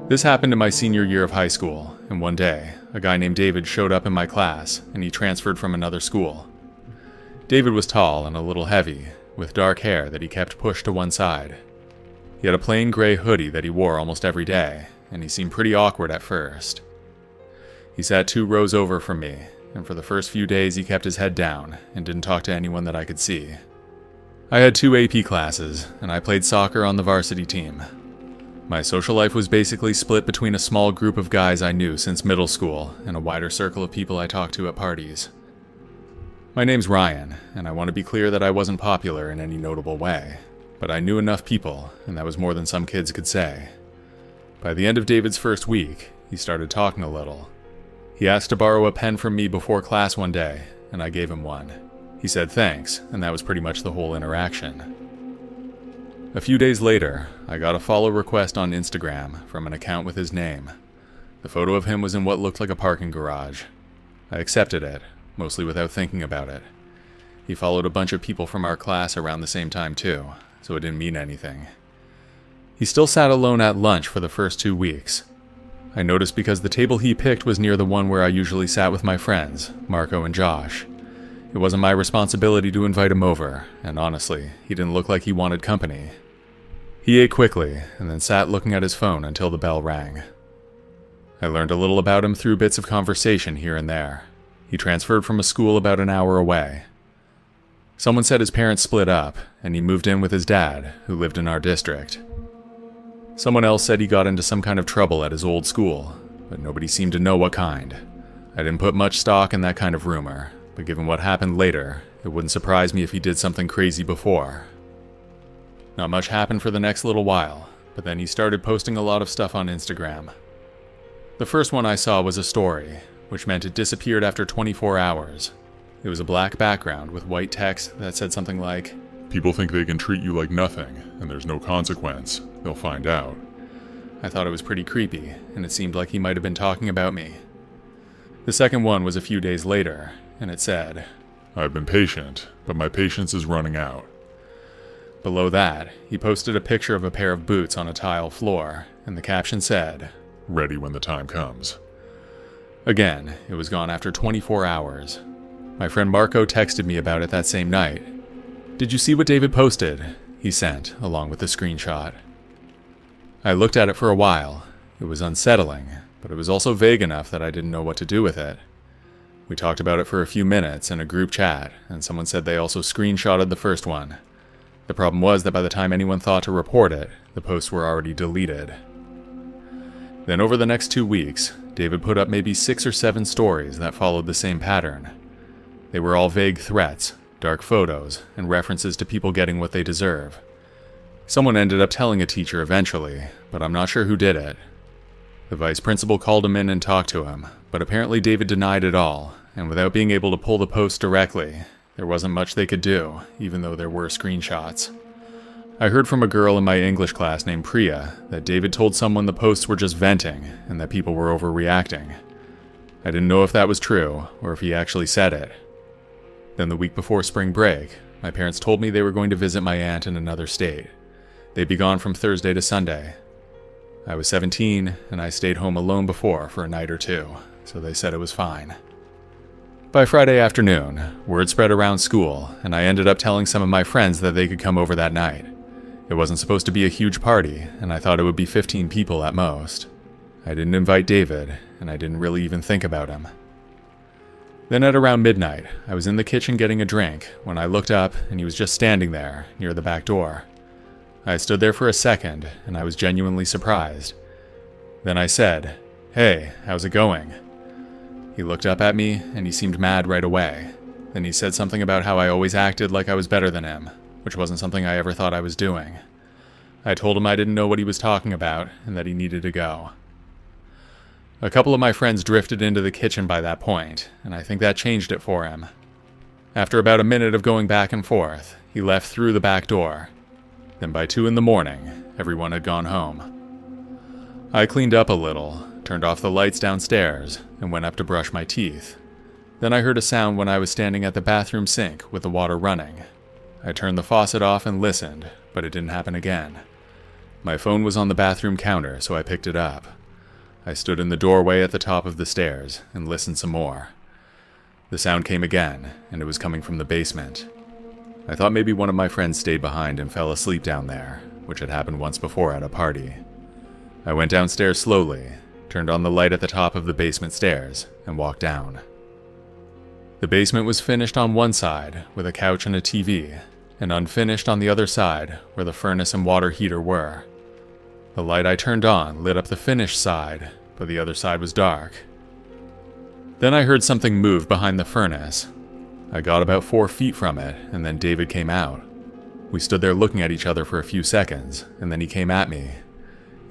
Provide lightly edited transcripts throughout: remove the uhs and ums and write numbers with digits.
This happened in my senior year of high school, and one day, a guy named David showed up in my class, and he transferred from another school. David was tall and a little heavy, with dark hair that he kept pushed to one side. He had a plain gray hoodie that he wore almost every day, and he seemed pretty awkward at first. He sat 2 rows over from me, and for the first few days he kept his head down and didn't talk to anyone that I could see. I had 2 AP classes, and I played soccer on the varsity team. My social life was basically split between a small group of guys I knew since middle school and a wider circle of people I talked to at parties. My name's Ryan, and I want to be clear that I wasn't popular in any notable way, but I knew enough people, and that was more than some kids could say. By the end of David's first week, he started talking a little. He asked to borrow a pen from me before class one day, and I gave him one. He said thanks, and that was pretty much the whole interaction. A few days later, I got a follow request on Instagram from an account with his name. The photo of him was in what looked like a parking garage. I accepted it, mostly without thinking about it. He followed a bunch of people from our class around the same time too, so it didn't mean anything. He still sat alone at lunch for the first 2 weeks. I noticed because the table he picked was near the one where I usually sat with my friends, Marco and Josh. It wasn't my responsibility to invite him over, and honestly, he didn't look like he wanted company. He ate quickly, and then sat looking at his phone until the bell rang. I learned a little about him through bits of conversation here and there. He transferred from a school about an hour away. Someone said his parents split up, and he moved in with his dad, who lived in our district. Someone else said he got into some kind of trouble at his old school, but nobody seemed to know what kind. I didn't put much stock in that kind of rumor, but given what happened later, it wouldn't surprise me if he did something crazy before. Not much happened for the next little while, but then he started posting a lot of stuff on Instagram. The first one I saw was a story, which meant it disappeared after 24 hours. It was a black background with white text that said something like, "People think they can treat you like nothing, and there's no consequence. They'll find out." I thought it was pretty creepy, and it seemed like he might have been talking about me. The second one was a few days later, and it said, "I've been patient, but my patience is running out." Below that, he posted a picture of a pair of boots on a tile floor, and the caption said, "Ready when the time comes." Again, it was gone after 24 hours. My friend Marco texted me about it that same night. "Did you see what David posted?" he sent, along with the screenshot. I looked at it for a while. It was unsettling, but it was also vague enough that I didn't know what to do with it. We talked about it for a few minutes in a group chat, and someone said they also screenshotted the first one. The problem was that by the time anyone thought to report it, the posts were already deleted. Then over the next 2 weeks, David put up maybe 6 or 7 stories that followed the same pattern. They were all vague threats, dark photos, and references to people getting what they deserve. Someone ended up telling a teacher eventually, but I'm not sure who did it. The vice principal called him in and talked to him, but apparently David denied it all, and without being able to pull the posts directly, there wasn't much they could do, even though there were screenshots. I heard from a girl in my English class named Priya that David told someone the posts were just venting and that people were overreacting. I didn't know if that was true or if he actually said it. Then the week before spring break, my parents told me they were going to visit my aunt in another state. They'd be gone from Thursday to Sunday. I was 17 and I stayed home alone before for a night or 2, so they said it was fine. By Friday afternoon, word spread around school, and I ended up telling some of my friends that they could come over that night. It wasn't supposed to be a huge party, and I thought it would be 15 people at most. I didn't invite David, and I didn't really even think about him. Then at around midnight, I was in the kitchen getting a drink when I looked up and he was just standing there, near the back door. I stood there for a second, and I was genuinely surprised. Then I said, "Hey, how's it going?" He looked up at me, and he seemed mad right away. Then he said something about how I always acted like I was better than him, which wasn't something I ever thought I was doing. I told him I didn't know what he was talking about, and that he needed to go. A couple of my friends drifted into the kitchen by that point, and I think that changed it for him. After about a minute of going back and forth, he left through the back door. Then by 2 in the morning, everyone had gone home. I cleaned up a little, turned off the lights downstairs, and went up to brush my teeth. Then I heard a sound when I was standing at the bathroom sink with the water running. I turned the faucet off and listened, but it didn't happen again. My phone was on the bathroom counter, so I picked it up. I stood in the doorway at the top of the stairs and listened some more. The sound came again, and it was coming from the basement. I thought maybe one of my friends stayed behind and fell asleep down there, which had happened once before at a party. I went downstairs slowly, turned on the light at the top of the basement stairs, and walked down. The basement was finished on one side, with a couch and a TV, and unfinished on the other side, where the furnace and water heater were. The light I turned on lit up the finished side, but the other side was dark. Then I heard something move behind the furnace. I got about 4 feet from it, and then David came out. We stood there looking at each other for a few seconds, and then he came at me.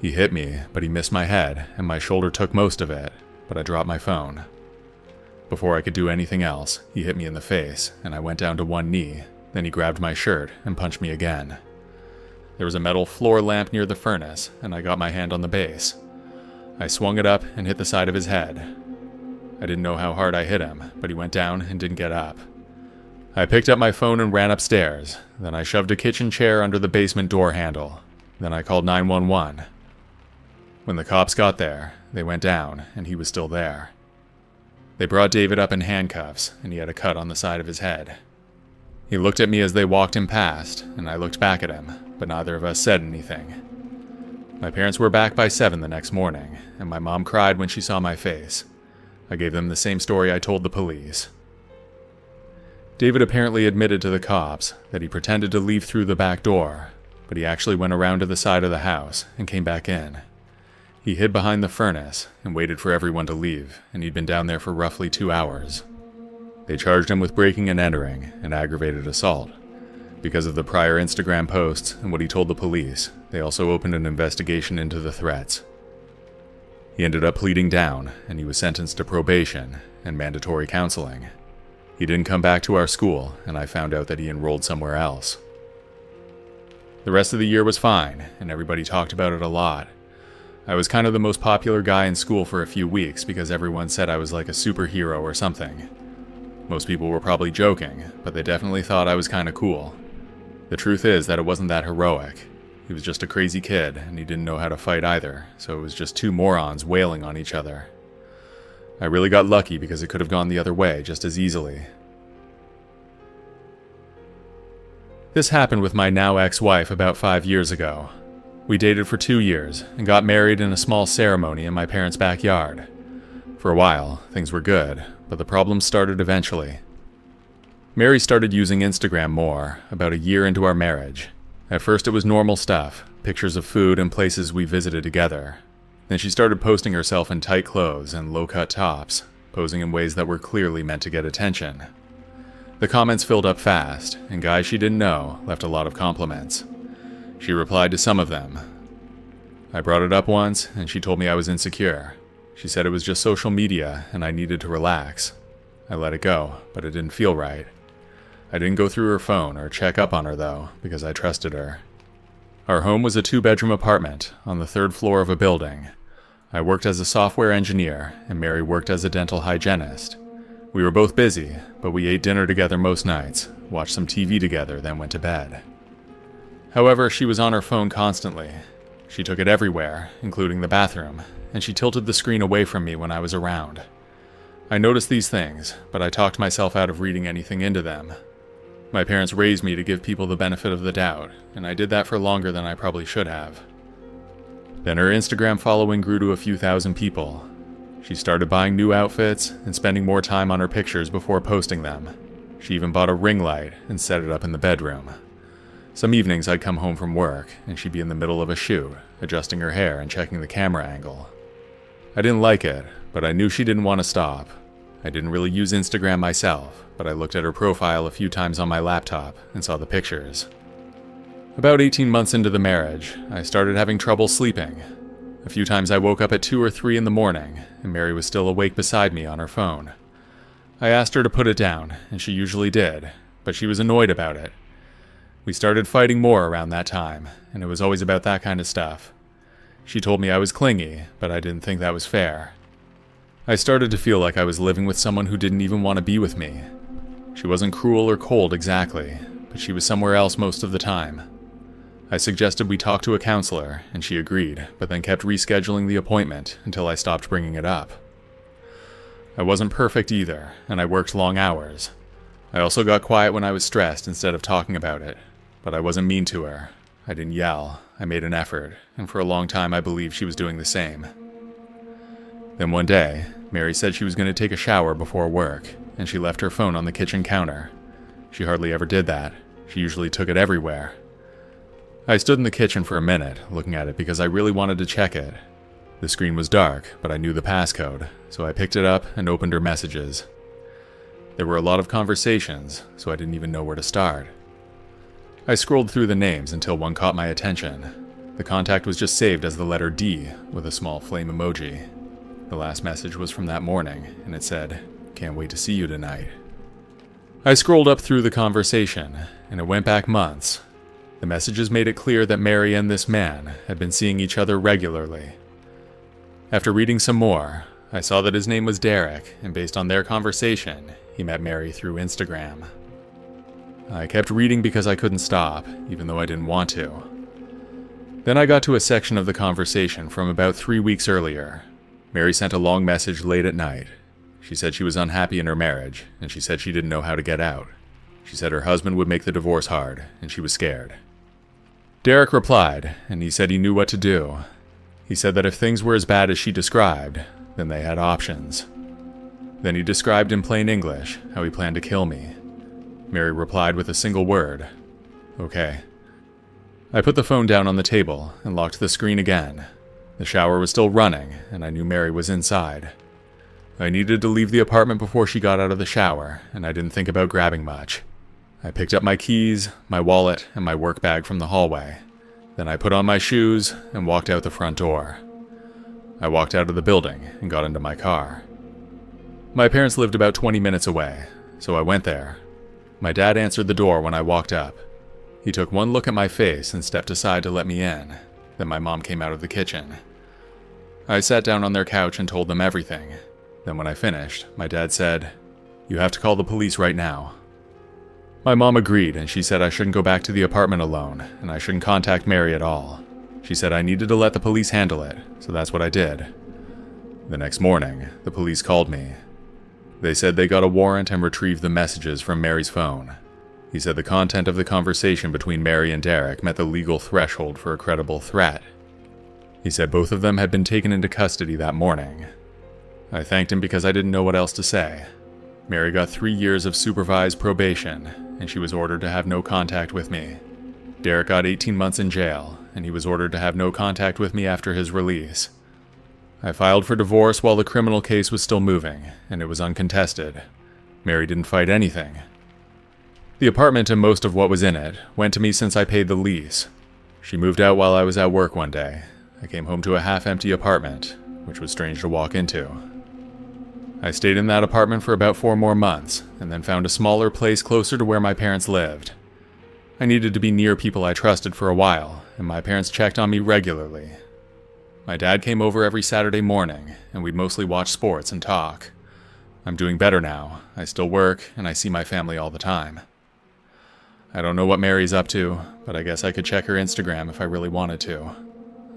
He hit me, but he missed my head, and my shoulder took most of it, but I dropped my phone. Before I could do anything else, he hit me in the face, and I went down to one knee. Then he grabbed my shirt and punched me again. There was a metal floor lamp near the furnace, and I got my hand on the base. I swung it up and hit the side of his head. I didn't know how hard I hit him, but he went down and didn't get up. I picked up my phone and ran upstairs. Then I shoved a kitchen chair under the basement door handle. Then I called 911. When the cops got there, they went down, and he was still there. They brought David up in handcuffs, and he had a cut on the side of his head. He looked at me as they walked him past, and I looked back at him, but neither of us said anything. My parents were back by 7 the next morning, and my mom cried when she saw my face. I gave them the same story I told the police. David apparently admitted to the cops that he pretended to leave through the back door, but he actually went around to the side of the house and came back in. He hid behind the furnace and waited for everyone to leave, and he'd been down there for roughly 2 hours. They charged him with breaking and entering and aggravated assault. Because of the prior Instagram posts and what he told the police, they also opened an investigation into the threats. He ended up pleading down, and he was sentenced to probation and mandatory counseling. He didn't come back to our school, and I found out that he enrolled somewhere else. The rest of the year was fine, and everybody talked about it a lot. I was kind of the most popular guy in school for a few weeks because everyone said I was like a superhero or something. Most people were probably joking, but they definitely thought I was kind of cool. The truth is that it wasn't that heroic. He was just a crazy kid, and he didn't know how to fight either, so it was just two morons wailing on each other. I really got lucky because it could have gone the other way just as easily. This happened with my now ex-wife about 5 years ago. We dated for 2 years and got married in a small ceremony in my parents' backyard. For a while, things were good, but the problems started eventually. Mary started using Instagram more, about a year into our marriage. At first it was normal stuff, pictures of food and places we visited together. Then she started posting herself in tight clothes and low-cut tops, posing in ways that were clearly meant to get attention. The comments filled up fast, and guys she didn't know left a lot of compliments. She replied to some of them. I brought it up once, and she told me I was insecure. She said it was just social media, and I needed to relax. I let it go, but it didn't feel right. I didn't go through her phone or check up on her, though, because I trusted her. Our home was a 2-bedroom apartment on the 3rd floor of a building. I worked as a software engineer, and Mary worked as a dental hygienist. We were both busy, but we ate dinner together most nights, watched some TV together, then went to bed. However, she was on her phone constantly. She took it everywhere, including the bathroom, and she tilted the screen away from me when I was around. I noticed these things, but I talked myself out of reading anything into them. My parents raised me to give people the benefit of the doubt, and I did that for longer than I probably should have. Then her Instagram following grew to a few thousand people. She started buying new outfits and spending more time on her pictures before posting them. She even bought a ring light and set it up in the bedroom. Some evenings I'd come home from work, and she'd be in the middle of a shoot, adjusting her hair and checking the camera angle. I didn't like it, but I knew she didn't want to stop. I didn't really use Instagram myself, but I looked at her profile a few times on my laptop and saw the pictures. About 18 months into the marriage, I started having trouble sleeping. A few times I woke up at 2 or 3 in the morning, and Mary was still awake beside me on her phone. I asked her to put it down, and she usually did, but she was annoyed about it. We started fighting more around that time, and it was always about that kind of stuff. She told me I was clingy, but I didn't think that was fair. I started to feel like I was living with someone who didn't even want to be with me. She wasn't cruel or cold exactly, but she was somewhere else most of the time. I suggested we talk to a counselor, and she agreed, but then kept rescheduling the appointment until I stopped bringing it up. I wasn't perfect either, and I worked long hours. I also got quiet when I was stressed instead of talking about it, but I wasn't mean to her. I didn't yell, I made an effort, and for a long time I believed she was doing the same. Then one day, Mary said she was going to take a shower before work, and she left her phone on the kitchen counter. She hardly ever did that. She usually took it everywhere. I stood in the kitchen for a minute, looking at it because I really wanted to check it. The screen was dark, but I knew the passcode, so I picked it up and opened her messages. There were a lot of conversations, so I didn't even know where to start. I scrolled through the names until one caught my attention. The contact was just saved as the letter D with a small flame emoji. The last message was from that morning, and it said, "Can't wait to see you tonight." I scrolled up through the conversation, and it went back months. The messages made it clear that Mary and this man had been seeing each other regularly. After reading some more, I saw that his name was Derek, and based on their conversation, he met Mary through Instagram. I kept reading because I couldn't stop, even though I didn't want to. Then I got to a section of the conversation from about 3 weeks earlier. Mary sent a long message late at night. She said she was unhappy in her marriage, and she said she didn't know how to get out. She said her husband would make the divorce hard, and she was scared. Derek replied, and he said he knew what to do. He said that if things were as bad as she described, then they had options. Then he described in plain English how he planned to kill me. Mary replied with a single word, "Okay." I put the phone down on the table and locked the screen again. The shower was still running, and I knew Mary was inside. I needed to leave the apartment before she got out of the shower, and I didn't think about grabbing much. I picked up my keys, my wallet, and my work bag from the hallway. Then I put on my shoes and walked out the front door. I walked out of the building and got into my car. My parents lived about 20 minutes away, so I went there. My dad answered the door when I walked up. He took one look at my face and stepped aside to let me in. Then my mom came out of the kitchen. I sat down on their couch and told them everything. Then when I finished, my dad said, "You have to call the police right now." My mom agreed, and she said I shouldn't go back to the apartment alone, and I shouldn't contact Mary at all. She said I needed to let the police handle it, so that's what I did. The next morning, the police called me. They said they got a warrant and retrieved the messages from Mary's phone. He said the content of the conversation between Mary and Derek met the legal threshold for a credible threat. He said both of them had been taken into custody that morning. I thanked him because I didn't know what else to say. Mary got 3 years of supervised probation, and she was ordered to have no contact with me. Derek got 18 months in jail, and he was ordered to have no contact with me after his release. I filed for divorce while the criminal case was still moving, and it was uncontested. Mary didn't fight anything. The apartment and most of what was in it went to me since I paid the lease. She moved out while I was at work one day. I came home to a half-empty apartment, which was strange to walk into. I stayed in that apartment for about 4 more months, and then found a smaller place closer to where my parents lived. I needed to be near people I trusted for a while, and my parents checked on me regularly. My dad came over every Saturday morning, and we'd mostly watch sports and talk. I'm doing better now. I still work, and I see my family all the time. I don't know what Mary's up to, but I guess I could check her Instagram if I really wanted to.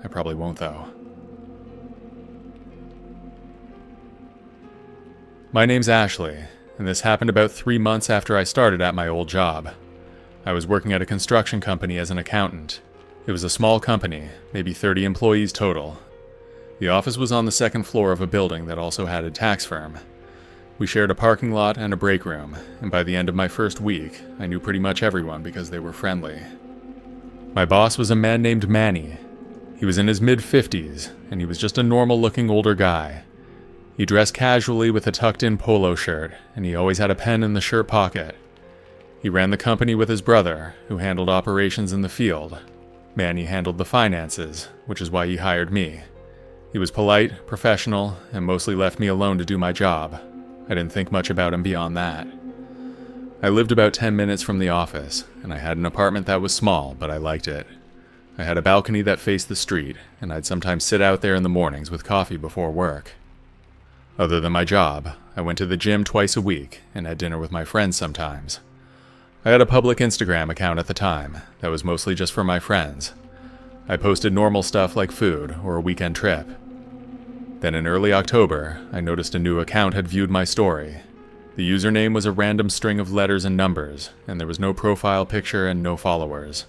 I probably won't, though. My name's Ashley, and this happened about 3 months after I started at my old job. I was working at a construction company as an accountant. It was a small company, maybe 30 employees total. The office was on the second floor of a building that also had a tax firm. We shared a parking lot and a break room, and by the end of my first week, I knew pretty much everyone because they were friendly. My boss was a man named Manny. He was in his mid-50s, and he was just a normal-looking older guy. He dressed casually with a tucked-in polo shirt, and he always had a pen in the shirt pocket. He ran the company with his brother, who handled operations in the field. Manny handled the finances, which is why he hired me. He was polite, professional, and mostly left me alone to do my job. I didn't think much about him beyond that. I lived about 10 minutes from the office, and I had an apartment that was small, but I liked it. I had a balcony that faced the street, and I'd sometimes sit out there in the mornings with coffee before work. Other than my job, I went to the gym twice a week and had dinner with my friends sometimes. I had a public Instagram account at the time that was mostly just for my friends. I posted normal stuff like food or a weekend trip. Then in early October, I noticed a new account had viewed my story. The username was a random string of letters and numbers, and there was no profile picture and no followers.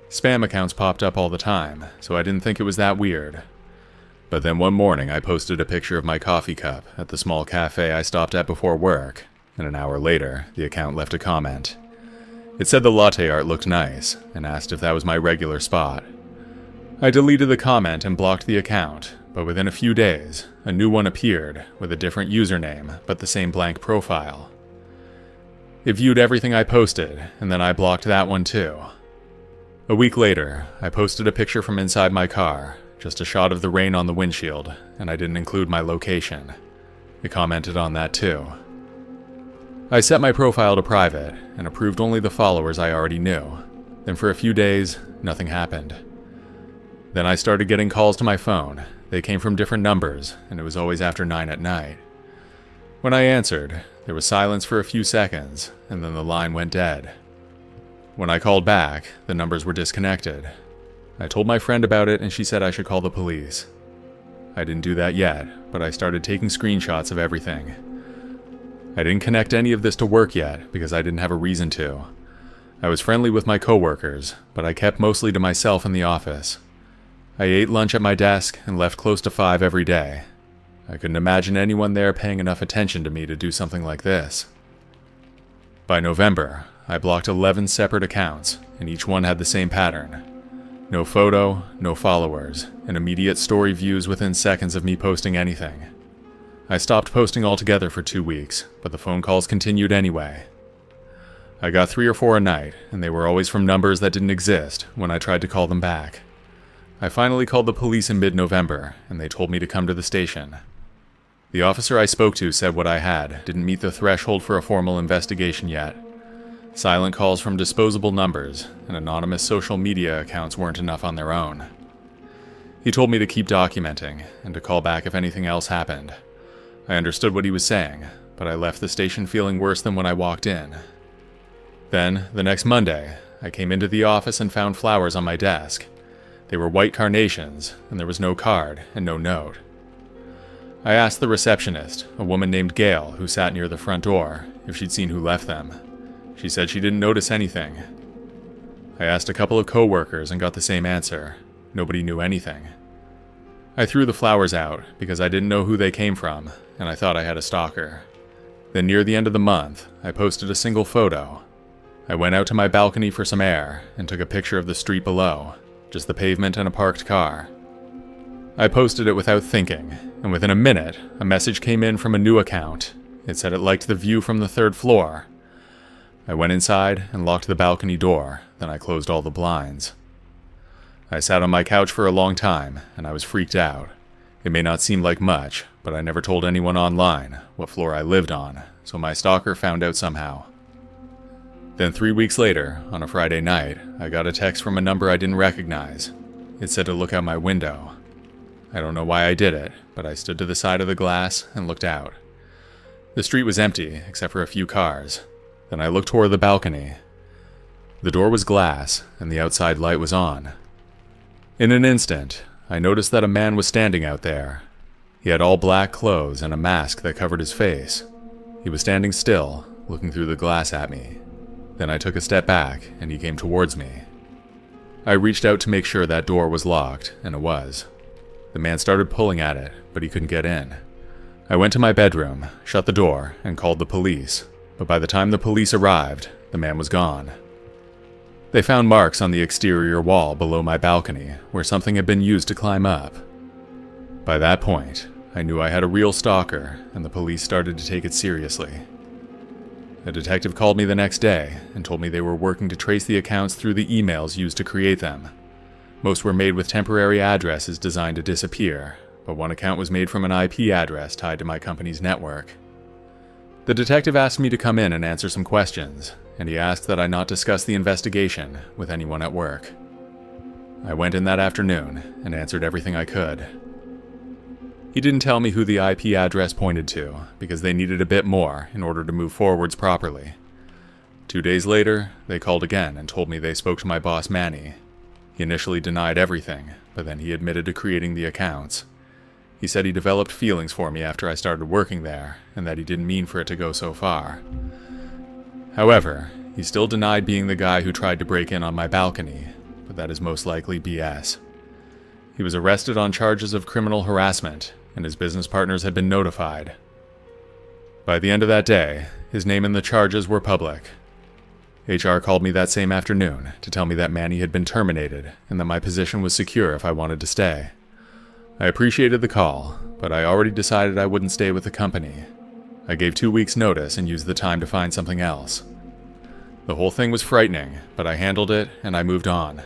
Spam accounts popped up all the time, so I didn't think it was that weird. But then one morning I posted a picture of my coffee cup at the small cafe I stopped at before work, and an hour later, the account left a comment. It said the latte art looked nice, and asked if that was my regular spot. I deleted the comment and blocked the account, but within a few days, a new one appeared with a different username but the same blank profile. It viewed everything I posted, and then I blocked that one too. A week later, I posted a picture from inside my car, just a shot of the rain on the windshield, and I didn't include my location. It commented on that too. I set my profile to private and approved only the followers I already knew. Then for a few days, nothing happened. Then I started getting calls to my phone. They came from different numbers, and it was always after 9 at night. When I answered, there was silence for a few seconds, and then the line went dead. When I called back, the numbers were disconnected. I told my friend about it, and she said I should call the police. I didn't do that yet, but I started taking screenshots of everything. I didn't connect any of this to work yet, because I didn't have a reason to. I was friendly with my coworkers, but I kept mostly to myself in the office. I ate lunch at my desk and left close to 5 every day. I couldn't imagine anyone there paying enough attention to me to do something like this. By November, I blocked 11 separate accounts, and each one had the same pattern. No photo, no followers, and immediate story views within seconds of me posting anything. I stopped posting altogether for 2 weeks, but the phone calls continued anyway. I got 3 or 4 a night, and they were always from numbers that didn't exist when I tried to call them back. I finally called the police in mid-November, and they told me to come to the station. The officer I spoke to said what I had didn't meet the threshold for a formal investigation yet. Silent calls from disposable numbers and anonymous social media accounts weren't enough on their own. He told me to keep documenting and to call back if anything else happened. I understood what he was saying, but I left the station feeling worse than when I walked in. Then, the next Monday, I came into the office and found flowers on my desk. They were white carnations, and there was no card and no note. I asked the receptionist, a woman named Gail who sat near the front door, if she'd seen who left them. She said she didn't notice anything. I asked a couple of coworkers and got the same answer. Nobody knew anything. I threw the flowers out because I didn't know who they came from, and I thought I had a stalker. Then near the end of the month, I posted a single photo. I went out to my balcony for some air and took a picture of the street below. Just the pavement and a parked car. I posted it without thinking, and within a minute, a message came in from a new account. It said it liked the view from the 3rd floor. I went inside and locked the balcony door, then I closed all the blinds. I sat on my couch for a long time, and I was freaked out. It may not seem like much, but I never told anyone online what floor I lived on, so my stalker found out somehow. Then 3 weeks later, on a Friday night, I got a text from a number I didn't recognize. It said to look out my window. I don't know why I did it, but I stood to the side of the glass and looked out. The street was empty, except for a few cars. Then I looked toward the balcony. The door was glass, and the outside light was on. In an instant, I noticed that a man was standing out there. He had all black clothes and a mask that covered his face. He was standing still, looking through the glass at me. Then I took a step back, and he came towards me. I reached out to make sure that door was locked, and it was. The man started pulling at it, but he couldn't get in. I went to my bedroom, shut the door, and called the police, but by the time the police arrived, the man was gone. They found marks on the exterior wall below my balcony, where something had been used to climb up. By that point, I knew I had a real stalker, and the police started to take it seriously. A detective called me the next day and told me they were working to trace the accounts through the emails used to create them. Most were made with temporary addresses designed to disappear, but one account was made from an IP address tied to my company's network. The detective asked me to come in and answer some questions, and he asked that I not discuss the investigation with anyone at work. I went in that afternoon and answered everything I could. He didn't tell me who the IP address pointed to, because they needed a bit more in order to move forwards properly. 2 days later, they called again and told me they spoke to my boss Manny. He initially denied everything, but then he admitted to creating the accounts. He said he developed feelings for me after I started working there, and that he didn't mean for it to go so far. However, he still denied being the guy who tried to break in on my balcony, but that is most likely BS. He was arrested on charges of criminal harassment, and his business partners had been notified. By the end of that day, his name and the charges were public. HR called me that same afternoon to tell me that Manny had been terminated and that my position was secure if I wanted to stay. I appreciated the call, but I already decided I wouldn't stay with the company. I gave 2 weeks' notice and used the time to find something else. The whole thing was frightening, but I handled it and I moved on.